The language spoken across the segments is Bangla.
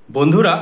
বন্ধুরা,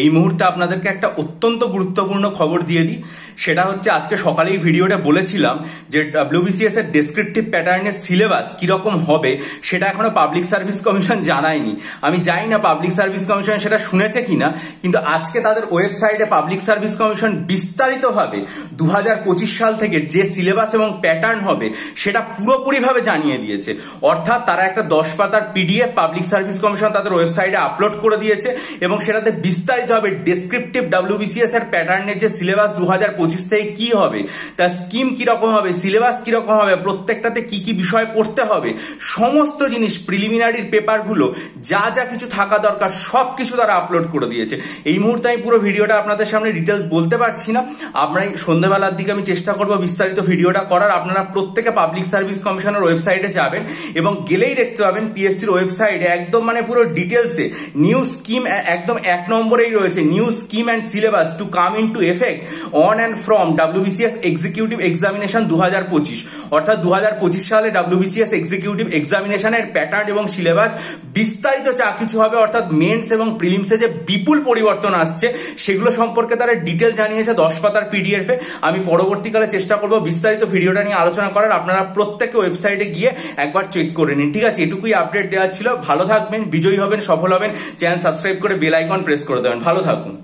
এই মুহূর্তে আপনাদেরকে একটা অত্যন্ত গুরুত্বপূর্ণ খবর দিয়ে দিই। সেটা হচ্ছে, আজকে সকালে এই ভিডিওটা বলেছিলাম যে ডব্লিউবিসিএস এর ডেসক্রিপটিভ প্যাটার্নের সিলেবাস কিরকম হবে সেটা এখনো পাবলিক সার্ভিস কমিশন জানায়নি। আমি জানি না পাবলিক সার্ভিস কমিশন সেটা শুনেছে কিনা, কিন্তু আজকে তাদের ওয়েবসাইটে পাবলিক সার্ভিস কমিশন বিস্তারিতভাবে 2025 সাল থেকে যে সিলেবাস এবং প্যাটার্ন হবে সেটা পুরোপুরিভাবে জানিয়ে দিয়েছে। অর্থাৎ তারা একটা 10 পাতার পিডিএফ পাবলিক সার্ভিস কমিশন তাদের ওয়েবসাইটে আপলোড করে দিয়েছে এবং সেটাতে বিস্তারিতভাবে ডেসক্রিপটিভ ডব্লিউবিসিএস এর প্যাটার্নের যে সিলেবাস 2025 থেকে কি হবে, তার স্কিম কিরকম হবে, সিলেবাস কিরকম হবে, প্রত্যেকটাতে কি কি বিষয় পড়তে হবে, সমস্ত জিনিস প্রিলিমিনারির পেপারগুলো যা যা কিছু থাকা দরকার সবকিছু তারা আপলোড করে দিয়েছে। এই মুহূর্তে আমি পুরো ভিডিওটা আপনাদের সামনে ডিটেলস বলতে পারছি না, আপনারা সন্ধ্যাবেলার দিকে আমি চেষ্টা করবো বিস্তারিত ভিডিওটা করার। আপনারা প্রত্যেকে পাবলিক সার্ভিস কমিশনের ওয়েবসাইটে যাবেন এবং গেলেই দেখতে পাবেন পিএসসির ওয়েবসাইটে একদম পুরো ডিটেলসে নিউ স্কিম একদম 1 নম্বরেই রয়েছে, new scheme and syllabus to come into effect on and from WBCS executive examination 2025। অর্থাৎ 2025 সালে ডব্লিউবিসিএস এক্সিকিউটিভ এক্সামিনেশনের প্যাটার্ন এবং সিলেবাস বিস্তারিত যা কিছু হবে, অর্থাৎ মেন্স এবং প্রিলিমসে যে বিপুল পরিবর্তন আসছে সেগুলো সম্পর্কে তারা ডিটেল জানিয়েছে 10 পাতার পিডিএফে। আমি পরবর্তীকালে চেষ্টা করবো বিস্তারিত ভিডিওটা নিয়ে আলোচনা করার। আপনারা প্রত্যেকে ওয়েবসাইটে গিয়ে একবার চেক করে নিন। ঠিক আছে, এটুকুই আপডেট দেওয়ার ছিল। ভালো থাকবেন, বিজয়ী হবেন, সফল হবেন। চ্যানেল সাবস্ক্রাইব করে বেল আইকন প্রেস করে দেবেন। ভালো থাকুন।